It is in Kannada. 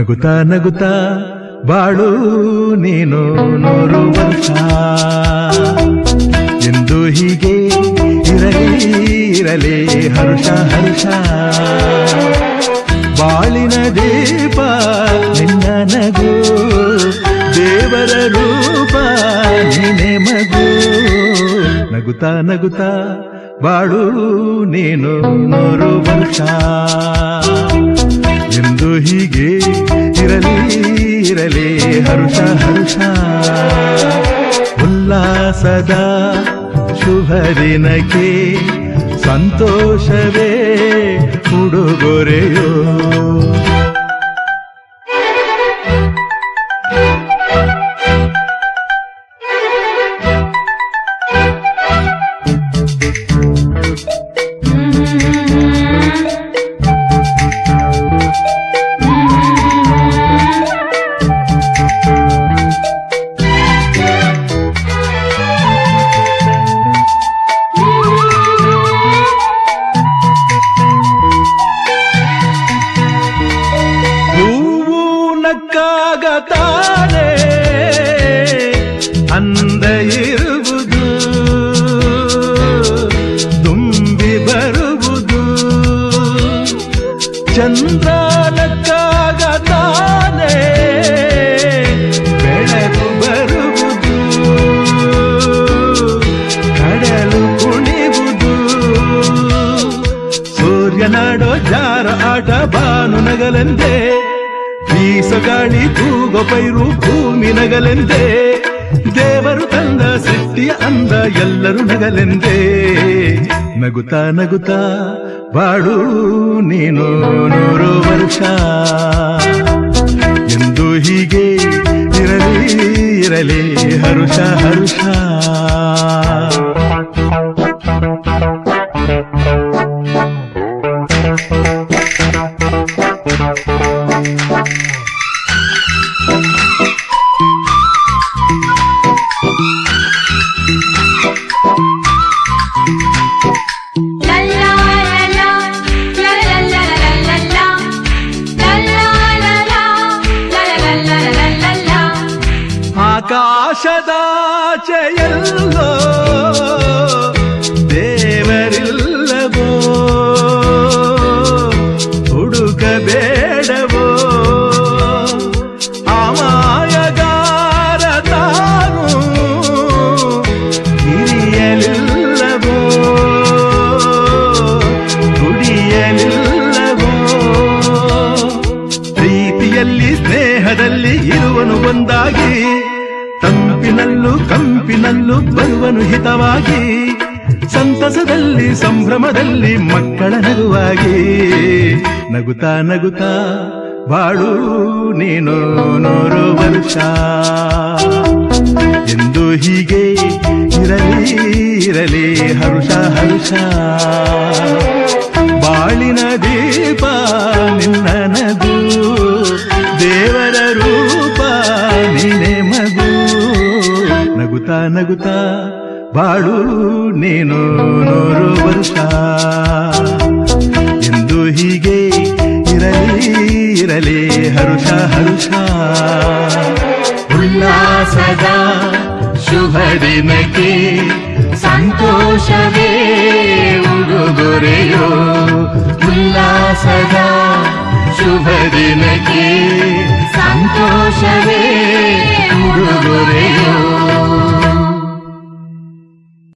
ನಗುತ್ತಾ ನಗುತ್ತಾ ಬಾಳು ನೀನು 100 ವರ್ಷ ಎಂದು ಹೀಗೆ ಇರಲಿ ಹರುಷ ಹರುಷ. ಬಾಳಿನ ದೀಪ ನಿನ್ನ ನಗು, ದೇವರ ರೂಪ ನೀನೆ ಮಗು. ನಗುತ್ತಾ ನಗುತ್ತಾ ಬಾಳು ನೀನು 100 ವರ್ಷ ಎಂದು ಹೀಗೆ ಇರಲಿ ಹರುಷ ಹರುಷ. ಉಲ್ಲಾಸದ ಶುಭ ದಿನಕ್ಕೆ ಸಂತೋಷವೇ ಉಡುಗೊರೆಯೋ. ತಾನೆ ಅಂದ ಇರುವುದು, ತುಂಬಿ ಬರುವುದು. ಚಂದ್ರನಕ್ಕಾಗ ತಾನೆ ಬೆಳಕು ಬರುವುದು, ಕಡಲು ಕುಣಿವುದು. ಸೂರ್ಯನಾಡೋ ಜಾರ ಆಟ ಬಾನು ನಗಲೆಂದೇ, ಬೀಸಗಾಳಿ ತೂಗೋ ಪೈರು ಭೂಮಿ ನಗಲೆಂದೇ. ದೇವರು ತಂದ ಸೃಷ್ಟಿಯ ಅಂದ ಎಲ್ಲರೂ ನಗಲೆಂದೇ. ನಗುತ್ತಾ ನಗುತ್ತಾ ಬಾಳು ನೀನು 100 ವರ್ಷ ಎಂದು ಹೀಗೆ ಇರಲಿ ಹರುಷ ಹರುಷ. ಆಕಾಶದಾಚೆಯಲ್ಲೋ ದೇವರಿಲ್ಲವೋ, ಹುಡುಕಬೇಡವೋ. ಅಮಾಯಗಾರ ತಾನು ಹಿರಿಯಲಿಲ್ಲವೋ, ದುಡಿಯಲಿಲ್ಲವೋ. ಪ್ರೀತಿಯಲ್ಲಿ ಸ್ನೇಹದಲ್ಲಿ ಇರುವನು ಒಂದಾಗಿ, ತಂಪಿನಲ್ಲೂ ಕಂಪಿನಲ್ಲೂ ಬರುವನು ಹಿತವಾಗಿ. ಸಂತಸದಲ್ಲಿ ಸಂಭ್ರಮದಲ್ಲಿ ಮಕ್ಕಳ ನಗುವಾಗಿ. ನಗುತ್ತಾ ನಗುತ್ತಾ ಬಾಳು ನೀನು 100 ವರ್ಷ ಎಂದು ಹೀಗೆ ಇರಲಿ ಹರುಷ ಹರುಷ. ಬಾಳಿನ ದೀಪ ನಿನ್ನ ನಗು, ದೇವರ ರೂಪ ನೀನೆ ಮಗು. ನಗುತ್ತಾ ನಗುತ್ತಾ ಬಾಳು ನೀನು 100 ವರ್ಷ ಎಂದು ಹೀಗೆ ಇರಲಿ ಹರುಷ ಹರುಷ. ಉಲ್ಲಾಸದ ಶುಭ ದಿನಕ್ಕೆ ಸಂತೋಷವೇ ಉಡುಗೊರೆಯೋ. ಉಲ್ಲಾಸದ ಶುಭ ದಿನಕ್ಕೆ ಸಂತೋಷವೇ ಉಡುಗೊರೆಯೋ.